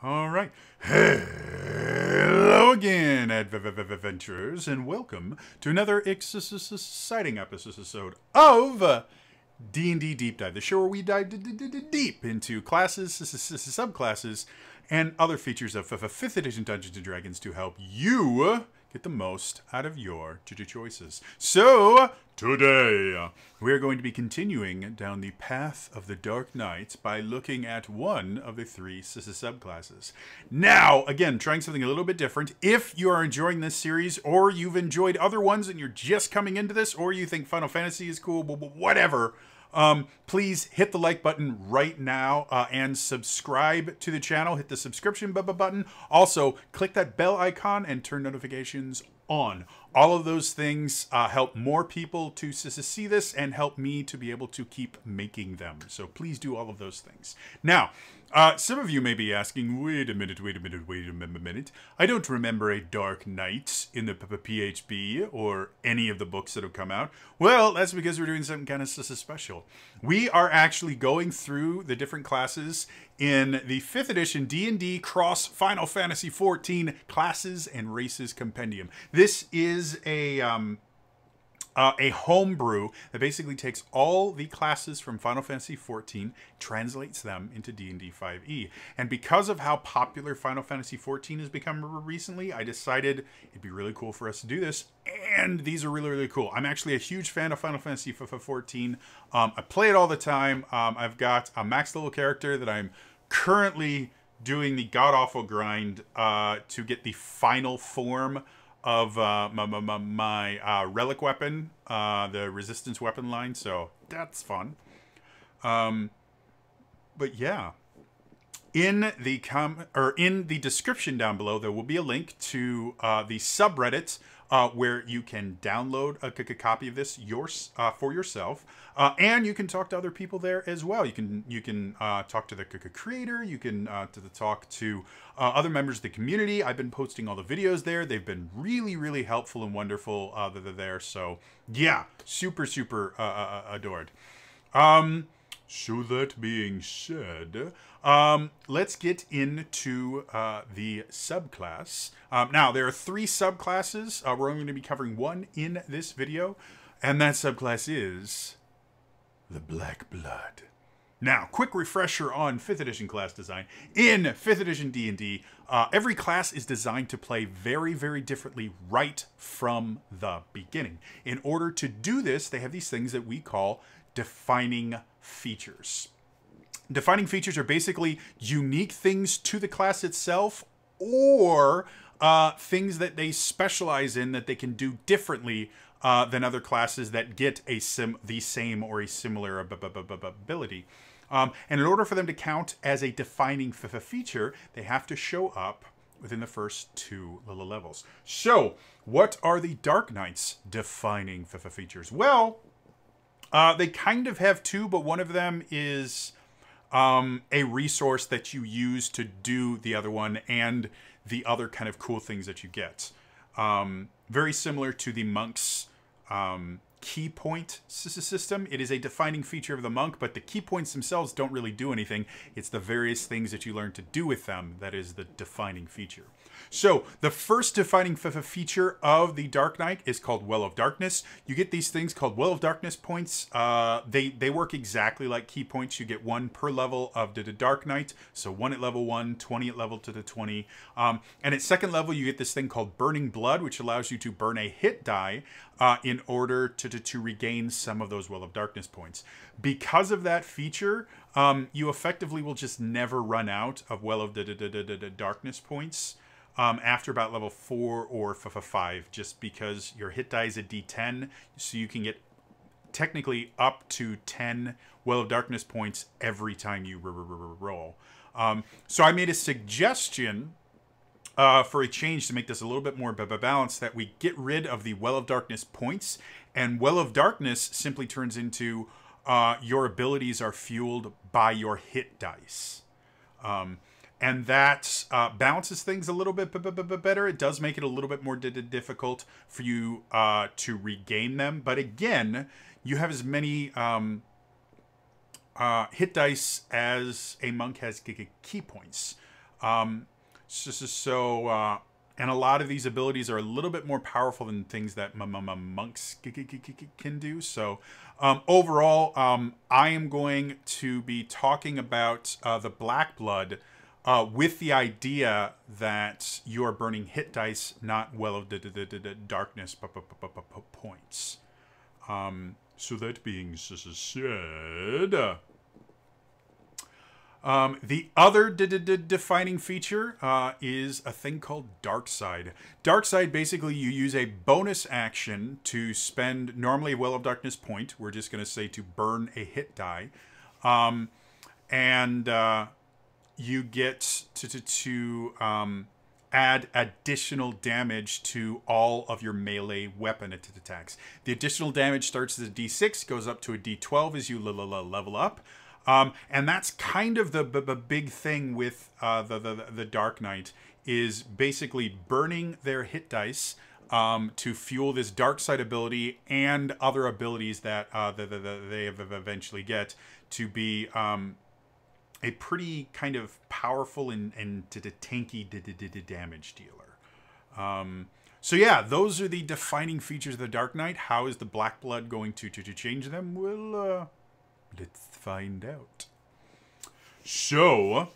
All right. Hello again, adventurers, and welcome to another exciting episode of D&D Deep Dive, the show where we dive deep into classes, subclasses, and other features of 5th edition Dungeons & Dragons to help you get the most out of your choices. So, today, we're going to be continuing down the path of the Dark Knight by looking at one of the 3 subclasses. Now, again, trying something a little bit different. If you are enjoying this series, or you've enjoyed other ones and you're just coming into this, or you think Final Fantasy is cool, whatever, please hit the like button right now and subscribe to the channel. Hit the subscription button. Also, click that bell icon and turn notifications on. All of those things help more people to see this and help me to be able to keep making them. So please do all of those things. Now, some of you may be asking, wait a minute. I don't remember a Dark Knight in the PHB or any of the books that have come out. Well, that's because we're doing something kind of special. We are actually going through the different classes in the 5th edition D&D Cross Final Fantasy XIV Classes and Races Compendium. This is a homebrew that basically takes all the classes from Final Fantasy XIV, translates them into D&D 5e. And because of how popular Final Fantasy XIV has become recently, I decided it'd be really cool for us to do this. And these are really, really cool. I'm actually a huge fan of Final Fantasy XIV. I play it all the time. I've got a max level character that I'm currently doing the god-awful grind to get the final form of my relic weapon, the resistance weapon line, so that's fun. But yeah, in the description down below, there will be a link to the subreddit where you can download a copy of this for yourself, and you can talk to other people there as well. You can talk to the creator. You can talk to other members of the community. I've been posting all the videos there. They've been really, really helpful and wonderful that they're there. So yeah, super adored. So that being said, let's get into the subclass. Now, there are 3 subclasses. We're only going to be covering one in this video, and that subclass is the Blackblood. Now, quick refresher on 5th edition class design. In 5th edition D&D, every class is designed to play very, very differently right from the beginning. In order to do this, they have these things that we call defining features. Defining features are basically unique things to the class itself, or things that they specialize in that they can do differently than other classes that get the same or a similar ability. And in order for them to count as a defining feature, they have to show up within the first 2 levels. So, what are the Dark Knight's defining features? Well, they kind of have 2, but one of them is a resource that you use to do the other one and the other kind of cool things that you get. Very similar to the monk's key point system. It is a defining feature of the monk, but the key points themselves don't really do anything. It's the various things that you learn to do with them that is the defining feature. So, the first defining feature of the Dark Knight is called Well of Darkness. You get these things called Well of Darkness points. They work exactly like key points. You get 1 per level of the Dark Knight. So 1 at level 1, 20 at level to the 20. And at 2nd level, you get this thing called Burning Blood, which allows you to burn a hit die in order to regain some of those Well of Darkness points. Because of that feature, you effectively will just never run out of Well of Darkness points after about level 4 or 5, just because your hit die is a D10, so you can get technically up to 10 Well of Darkness points every time you roll. So I made a suggestion for a change to make this a little bit more balanced, that we get rid of the Well of Darkness points, and Well of Darkness simply turns into your abilities are fueled by your hit dice. And that balances things a little bit better. It does make it a little bit more difficult for you to regain them. But again, you have as many hit dice as a monk has key points. And a lot of these abilities are a little bit more powerful than things that monks can do. So overall, I am going to be talking about the Blackblood with the idea that you are burning hit dice, not Well of Darkness points. So that being said... the other defining feature is a thing called Dark Side. Dark Side, basically, you use a bonus action to spend normally a Well of Darkness point. We're just going to say to burn a hit die. You get to add additional damage to all of your melee weapon attacks. The additional damage starts as a D6, goes up to a D12 as you level up. And that's kind of the big thing with the Dark Knight, is basically burning their hit dice to fuel this Dark Side ability and other abilities that they eventually get to be a pretty kind of powerful and tanky damage dealer. So yeah, those are the defining features of the Dark Knight. How is the Blackblood going to change them? Well, let's find out. So,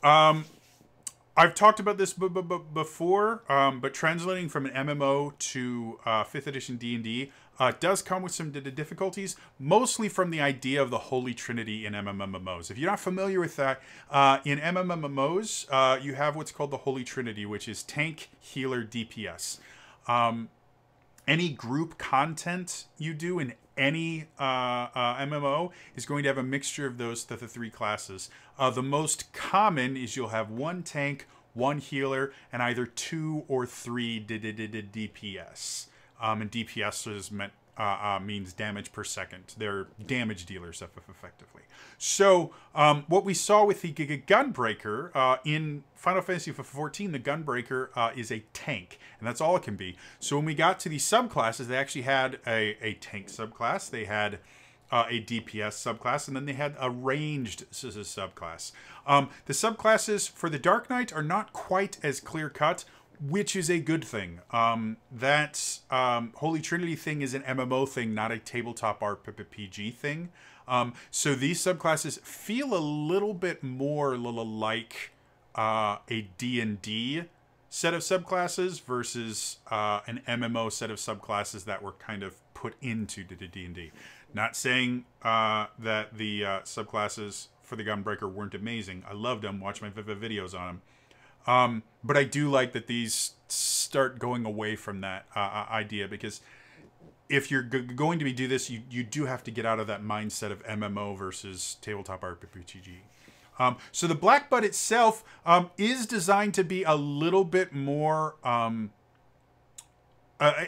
I've talked about this before, but translating from an MMO to 5th edition D&D does come with some difficulties, mostly from the idea of the Holy Trinity in MMOs. If you're not familiar with that, in MMOs, you have what's called the Holy Trinity, which is tank, healer, DPS. Any group content you do in any MMO is going to have a mixture of those the three classes. The most common is you'll have one tank, one healer, and either 2 or 3 DPS. And DPS means damage per second. They're damage dealers, effectively. So what we saw with the Gunbreaker in Final Fantasy XIV, the Gunbreaker is a tank, and that's all it can be. So when we got to the subclasses, they actually had a tank subclass, they had a DPS subclass, and then they had a ranged subclass. The subclasses for the Dark Knight are not quite as clear-cut, which is a good thing. That Holy Trinity thing is an MMO thing, not a tabletop RPG thing. So these subclasses feel a little bit more like a D&D set of subclasses versus an MMO set of subclasses that were kind of put into D&D. Not saying that the subclasses for the Gunbreaker weren't amazing. I loved them. Watch my videos on them. But I do like that these start going away from that idea, because if you're going to do this, you do have to get out of that mindset of MMO versus tabletop RPG. So the Blackblood itself is designed to be a little bit more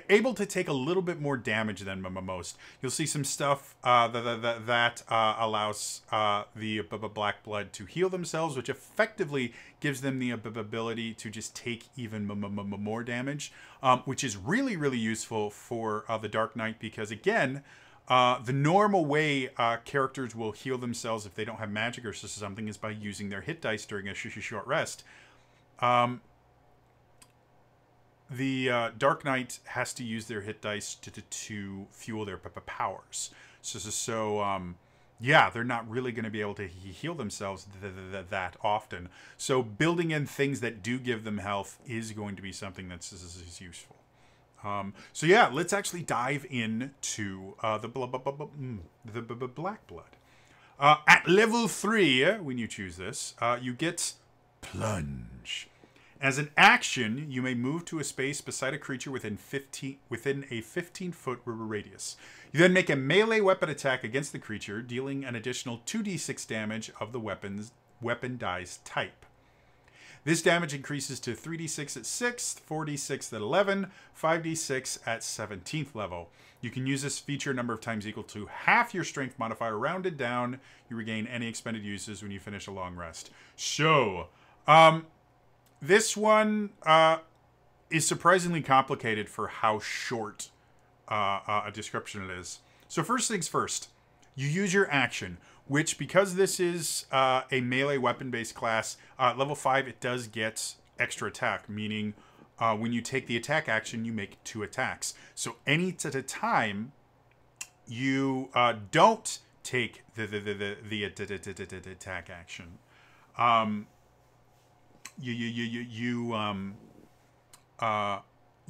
able to take a little bit more damage than most. You'll see some stuff that allows the Blackblood to heal themselves, which effectively gives them the ability to just take even more damage, which is really, really useful for the Dark Knight, because, again, the normal way characters will heal themselves if they don't have magic or something is by using their hit dice during a short rest. The Dark Knight has to use their hit dice to fuel their powers. Yeah, they're not really going to be able to heal themselves that often. So building in things that do give them health is going to be something that's useful. So yeah, let's actually dive into the Blackblood. At level 3, when you choose this, you get Plunge. As an action, you may move to a space beside a creature within a 15-foot radius. You then make a melee weapon attack against the creature, dealing an additional 2d6 damage of the weapon die's type. This damage increases to 3d6 at 6th, 4d6 at 11, 5d6 at 17th level. You can use this feature a number of times equal to half your strength modifier rounded down. You regain any expended uses when you finish a long rest. So, this one is surprisingly complicated for how short a description it is. So first things first, you use your action. which, because this is a melee weapon-based class, level 5, it does get extra attack, meaning when you take the attack action, you make 2 attacks. So any time you don't take the attack action,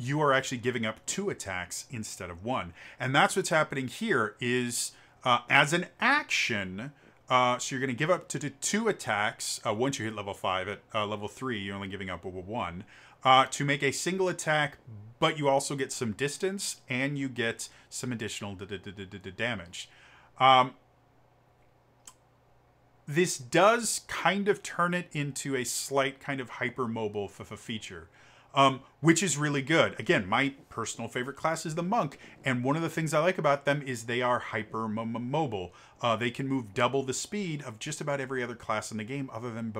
you are actually giving up 2 attacks instead of 1. And that's what's happening here is, as an action, so you're going to give up to 2 attacks once you hit level 5. At level 3, you're only giving up 1 to make a single attack, but you also get some distance and you get some additional damage. This does kind of turn it into a slight kind of hypermobile feature, which is really good. Again, my personal favorite class is the monk, and one of the things I like about them is they are hyper-mobile. They can move double the speed of just about every other class in the game other than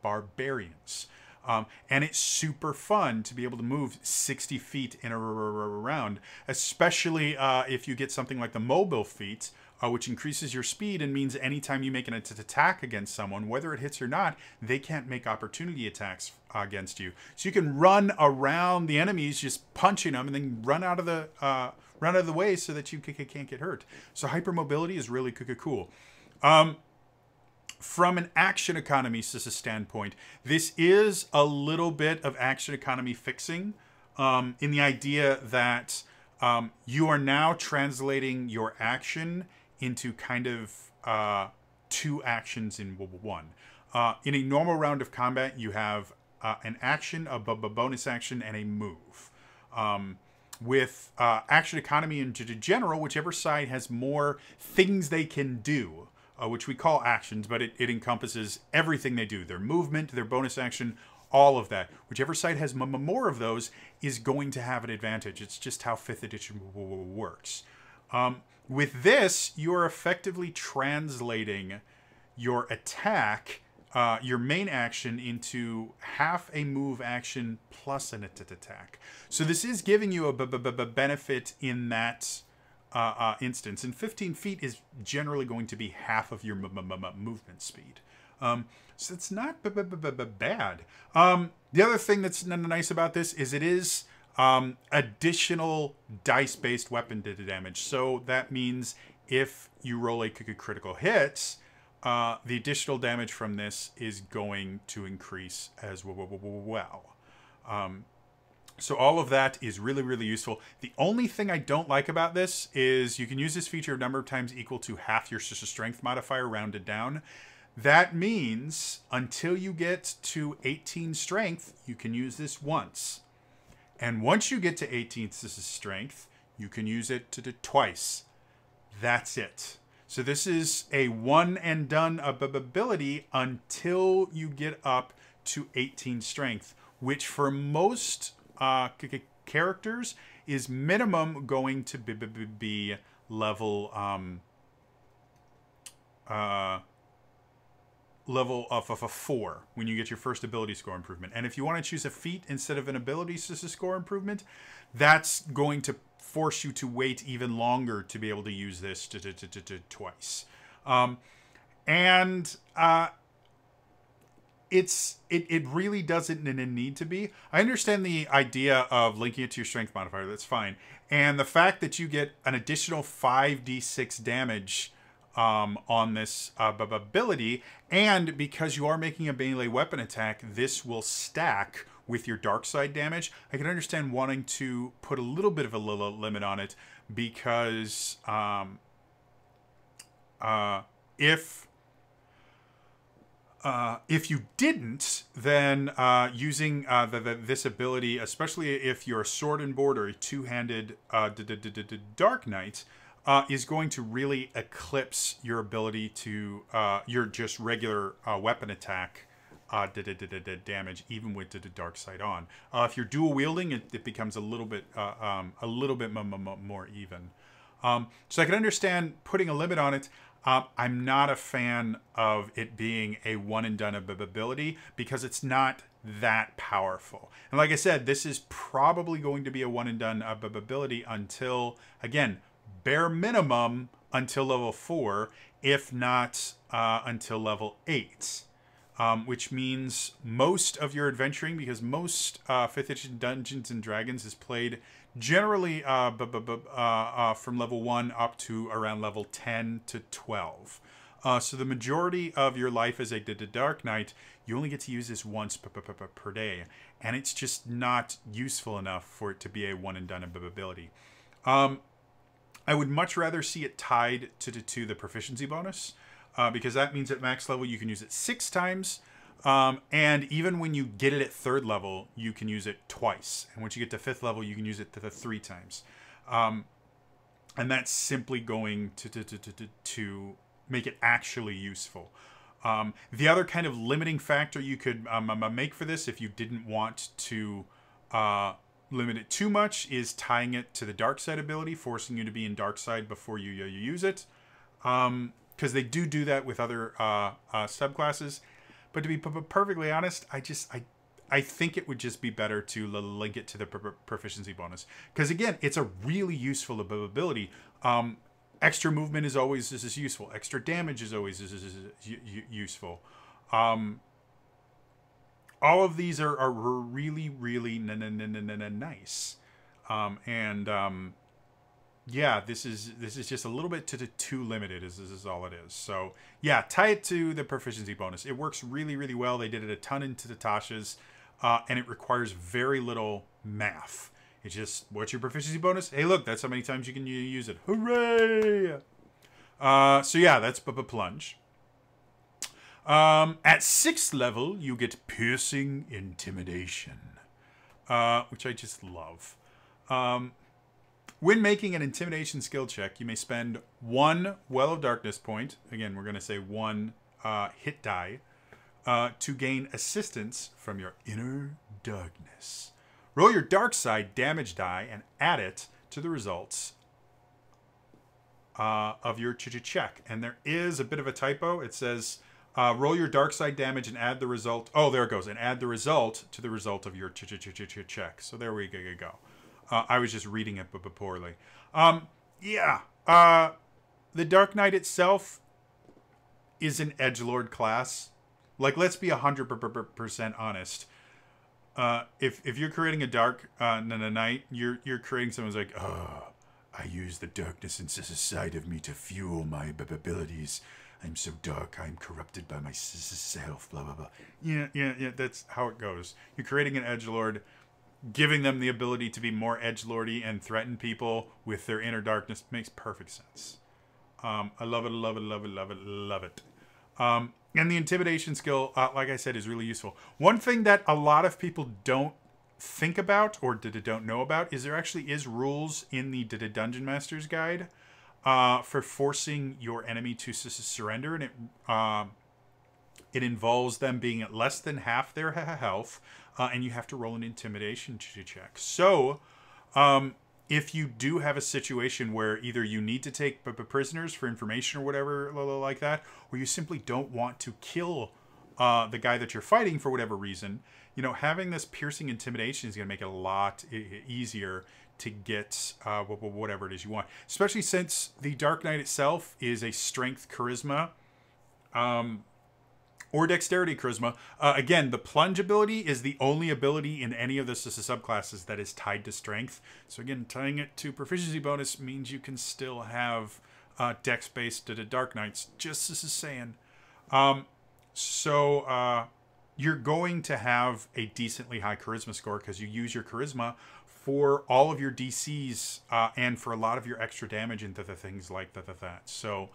barbarians. And it's super fun to be able to move 60 feet in a round, especially if you get something like the mobile feat, which increases your speed and means anytime you make an attack against someone, whether it hits or not, they can't make opportunity attacks against you. So you can run around the enemies, just punching them, and then run out of the way so that you can't get hurt. So hypermobility is really cool. From an action economy standpoint, this is a little bit of action economy fixing, in the idea that you are now translating your action into kind of 2 actions in 1. In a normal round of combat, you have an action, a bonus action, and a move. With action economy in general, whichever side has more things they can do, which we call actions, but it encompasses everything they do, their movement, their bonus action, all of that. Whichever side has more of those is going to have an advantage. It's just how 5th edition works. With this, you're effectively translating your attack, your main action, into half a move action plus an attack. So this is giving you a benefit in that instance. And 15 feet is generally going to be half of your movement speed. So it's not bad. The other thing that's nice about this is it is additional dice-based weapon damage. So that means if you roll a critical hit, the additional damage from this is going to increase as well. So all of that is really useful. The only thing I don't like about this is you can use this feature a number of times equal to half your strength modifier rounded down. That means until you get to 18 strength, you can use this once. And once you get to 18 strength, you can use it twice. That's it. So this is a one and done ability until you get up to 18 strength, which for most characters is minimum going to be level level of a 4 when you get your first ability score improvement. And if you want to choose a feat instead of an ability score improvement, that's going to force you to wait even longer to be able to use this twice. It really doesn't need to be. I understand the idea of linking it to your strength modifier. That's fine. And the fact that you get an additional 5d6 damage on this ability, and because you are making a melee weapon attack, this will stack with your dark side damage. I can understand wanting to put a little bit of a limit on it, because if you didn't, then using this ability, especially if you're a sword and board or a two-handed Dark Knight, is going to really eclipse your ability to your just regular weapon attack damage, even with the dark side on. If you're dual wielding, it becomes a little bit more even. So I can understand putting a limit on it. I'm not a fan of it being a one and done ability because it's not that powerful. And like I said, this is probably going to be a one and done ability until, again, bare minimum until level 4, if not until level 8. Which means most of your adventuring, because most 5th edition Dungeons and Dragons is played generally from level 1 up to around level 10 to 12. So the majority of your life as a Dark Knight, you only get to use this once per day. And it's just not useful enough for it to be a one and done ability. I would much rather see it tied to the proficiency bonus. Because that means at max level you can use it 6 times. And even when you get it at 3rd level, you can use it twice. And once you get to 5th level, you can use it to 3 times. And that's simply going to make it actually useful. The other kind of limiting factor you could make for this, if you didn't want to limit it too much, is tying it to the dark side ability, forcing you to be in dark side before you use it. Because they do that with other subclasses. But to be perfectly honest, I think it would just be better to link it to the proficiency bonus. Because again, it's a really useful ability. Extra movement is always useful. Extra damage is always useful. All of these are really, really nice. Yeah, this is just a little bit too limited. This is all it is. So yeah, tie it to the proficiency bonus. It works really, really well. They did it a ton into the Tasha's, and it requires very little math. It's just, what's your proficiency bonus? Hey, look, that's how many times you can use it. Hooray! So yeah, that's Plunge. At 6th level, you get Piercing Intimidation, which I just love. When making an Intimidation skill check, you may spend 1 Well of Darkness point, again, we're going to say 1 hit die, to gain assistance from your inner darkness. Roll your dark side damage die and add it to the results of your check. And there is a bit of a typo. It says, roll your dark side damage and add the result. Oh, there it goes. And add the result to the result of your check. So there we go. I was just reading it poorly. Yeah. The Dark Knight itself is an edgelord class. Like, let's be 100% honest. If you're creating a Dark Knight, you're creating someone's like, oh, I use the darkness inside of me to fuel my abilities. I'm so dark, I'm corrupted by myself, blah, blah, blah. Yeah, that's how it goes. You're creating an edgelord, giving them the ability to be more edgelordy and threaten people with their inner darkness makes perfect sense. I love it. And the intimidation skill, like I said, is really useful. One thing that a lot of people don't think about or don't know about is there actually is rules in the Dungeon Master's Guide for forcing your enemy to surrender, and it involves them being at less than half their health, and you have to roll an intimidation check. So, if you do have a situation where either you need to take prisoners for information or whatever like that, or you simply don't want to kill the guy that you're fighting for whatever reason, you know, having this piercing intimidation is going to make it a lot easier to get whatever it is you want. Especially since the Dark Knight itself is a strength charisma or dexterity charisma. Again, the Plunge ability is the only ability in any of the subclasses that is tied to strength. So again, tying it to proficiency bonus means you can still have dex-based Dark Knights, just as saying. So you're going to have a decently high charisma score because you use your charisma for all of your DCs and for a lot of your extra damage and things like that. So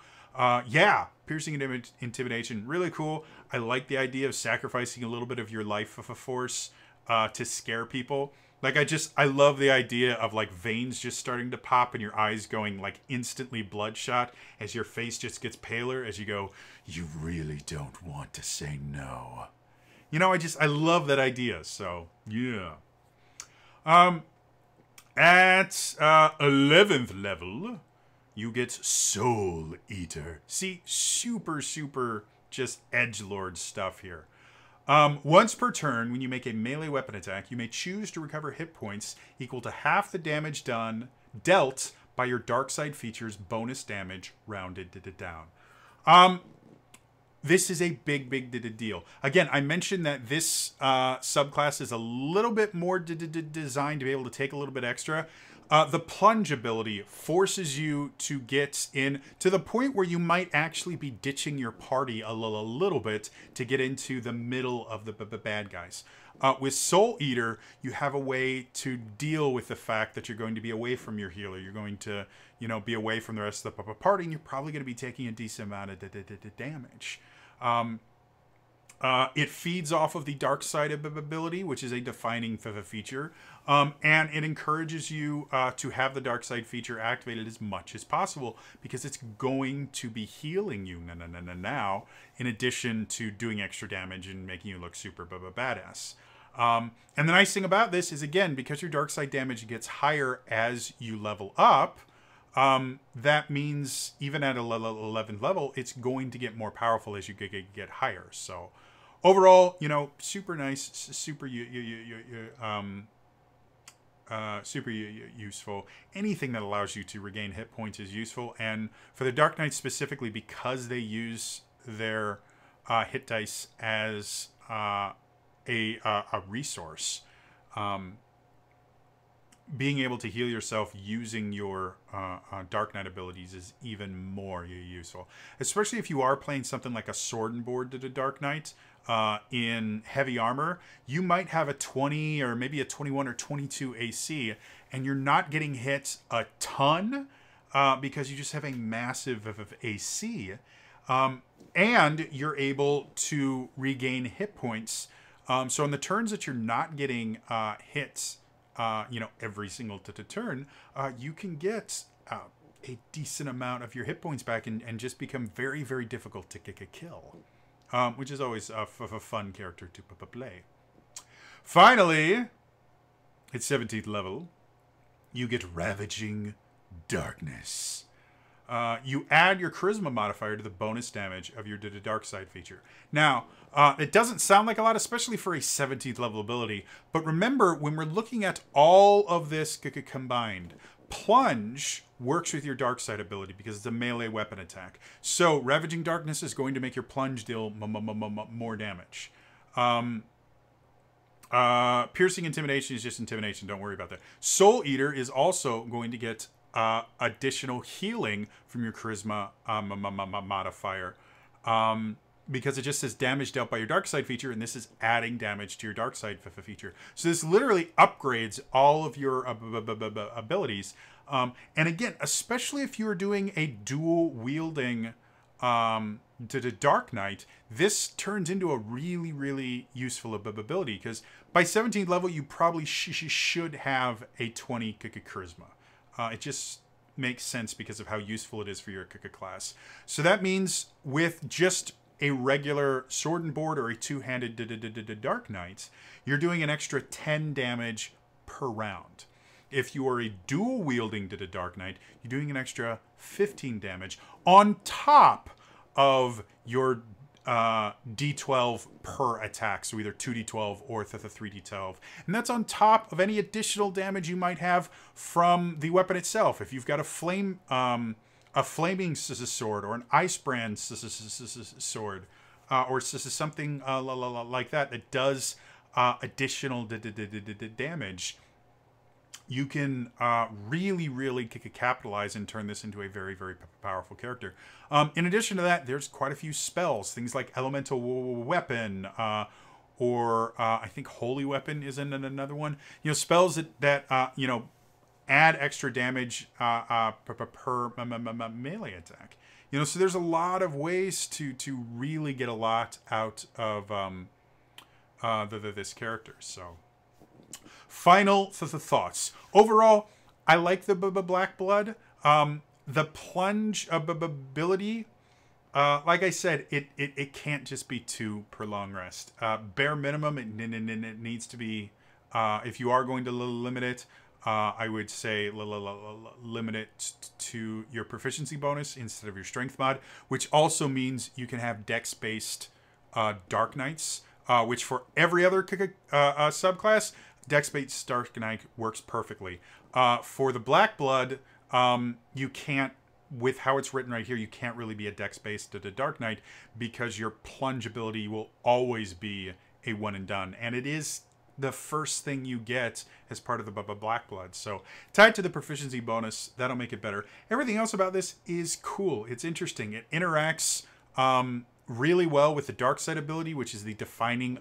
yeah, piercing intimidation, really cool. I like the idea of sacrificing a little bit of your life of a force to scare people. Like, I love the idea of like veins just starting to pop and your eyes going like instantly bloodshot as your face just gets paler as you go, you really don't want to say no. You know, I love that idea. So yeah. At 11th level, you get Soul Eater. See, super just edgelord stuff here. Once per turn, when you make a melee weapon attack, you may choose to recover hit points equal to half the damage dealt by your dark side feature's bonus damage rounded down. this is a big deal. Again, I mentioned that this subclass is a little bit more designed to be able to take a little bit extra. The Plunge ability forces you to get in to the point where you might actually be ditching your party a little bit to get into the middle of the bad guys. With Soul Eater, you have a way to deal with the fact that you're going to be away from your healer. You're going to, be away from the rest of the party, and you're probably going to be taking a decent amount of damage. It feeds off of the dark side ability, which is a defining feature, and it encourages you to have the dark side feature activated as much as possible, because it's going to be healing you now, in addition to doing extra damage and making you look super badass. And the nice thing about this is, again, because your dark side damage gets higher as you level up, that means even at a 11th level, it's going to get more powerful as you get higher. So overall, super nice, super useful. Anything that allows you to regain hit points is useful. And for the Dark Knights specifically, because they use their hit dice as a resource, being able to heal yourself using your Dark Knight abilities is even more useful. Especially if you are playing something like a Sword and Board to the Dark Knight in heavy armor, you might have a 20 or maybe a 21 or 22 AC, and you're not getting hit a ton because you just have a massive AC. And you're able to regain hit points. So in the turns that you're not getting hits, every single turn, you can get a decent amount of your hit points back and just become very, very difficult to kill, which is always a fun character to play. Finally, at 17th level, you get Ravaging Darkness. You add your charisma modifier to the bonus damage of your dark side feature. Now, it doesn't sound like a lot, especially for a 17th level ability. But remember, when we're looking at all of this combined, Plunge works with your dark side ability because it's a melee weapon attack. So Ravaging Darkness is going to make your Plunge deal more damage. Piercing Intimidation is just Intimidation. Don't worry about that. Soul Eater is also going to get additional healing from your charisma modifier, because it just says damage dealt by your dark side feature, and this is adding damage to your dark side feature. So this literally upgrades all of your abilities. And again, especially if you're doing a dual wielding to the Dark Knight, this turns into a really, really useful ability, because by 17th level, you probably should have a 20 charisma. It just makes sense because of how useful it is for your class. So that means with just a regular Sword and Board or a two-handed Dark Knight, you're doing an extra 10 damage per round. If you are a dual-wielding Dark Knight, you're doing an extra 15 damage on top of your D12 per attack, so either 2D12 or 3D12, and that's on top of any additional damage you might have from the weapon itself. If you've got a flaming sword or an ice brand sword, or something like that that does additional damage, you can really capitalize and turn this into a very, very powerful character. In addition to that, there's quite a few spells, things like Elemental Weapon, or I think Holy Weapon is another one. Spells that add extra damage per melee attack. So there's a lot of ways to really get a lot out of this character. So. Final thoughts. Overall, I like the Blackblood. The Plunge ability, like I said, it can't just be 2 per long rest. Bare minimum, it needs to be, if you are going to limit it, I would say limit it to your proficiency bonus instead of your strength mod, which also means you can have dex-based Dark Knights, which for every other subclass, Dex-based Dark Knight works perfectly. For the Blackblood, you can't with how it's written right here, you can't really be a dex-based to the Dark Knight because your plunge ability will always be a one and done. And it is the first thing you get as part of the Blackblood. So tied to the proficiency bonus, that'll make it better. Everything else about this is cool. It's interesting. It interacts really well with the Dark Side ability, which is the defining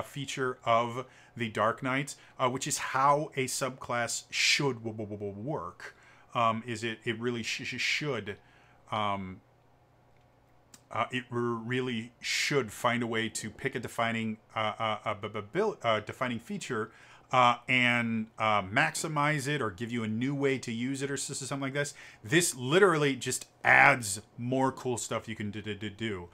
feature of the Dark Knight, which is how a subclass should work. It really should it really should find a way to pick a defining defining feature and maximize it or give you a new way to use it or something like this. This literally just adds more cool stuff you can do.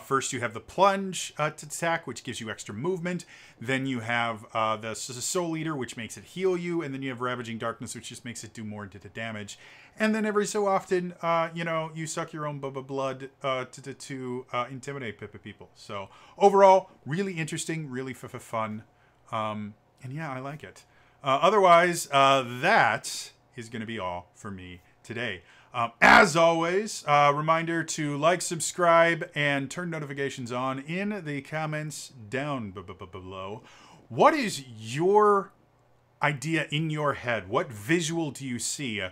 First, you have the Plunge to attack, which gives you extra movement. Then you have the Soul Eater, which makes it heal you. And then you have Ravaging Darkness, which just makes it do more damage. And then every so often, you suck your own blood to intimidate people. So overall, really interesting, really fun. And yeah, I like it. Otherwise, that is going to be all for me today. As always, reminder to like, subscribe, and turn notifications on in the comments down below. What is your idea in your head? What visual do you see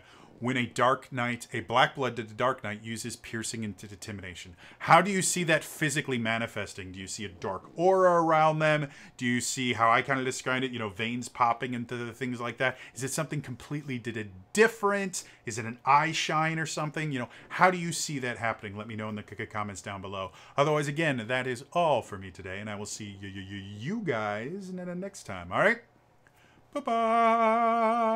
when a Dark Knight, a Blackblood Dark Knight, uses piercing into intimidation? How do you see that physically manifesting? Do you see a dark aura around them? Do you see how I kind of described it, veins popping into things like that? Is it something completely different? Is it an eye shine or something? How do you see that happening? Let me know in the comments down below. Otherwise, again, that is all for me today, and I will see you guys next time. All right? Bye-bye.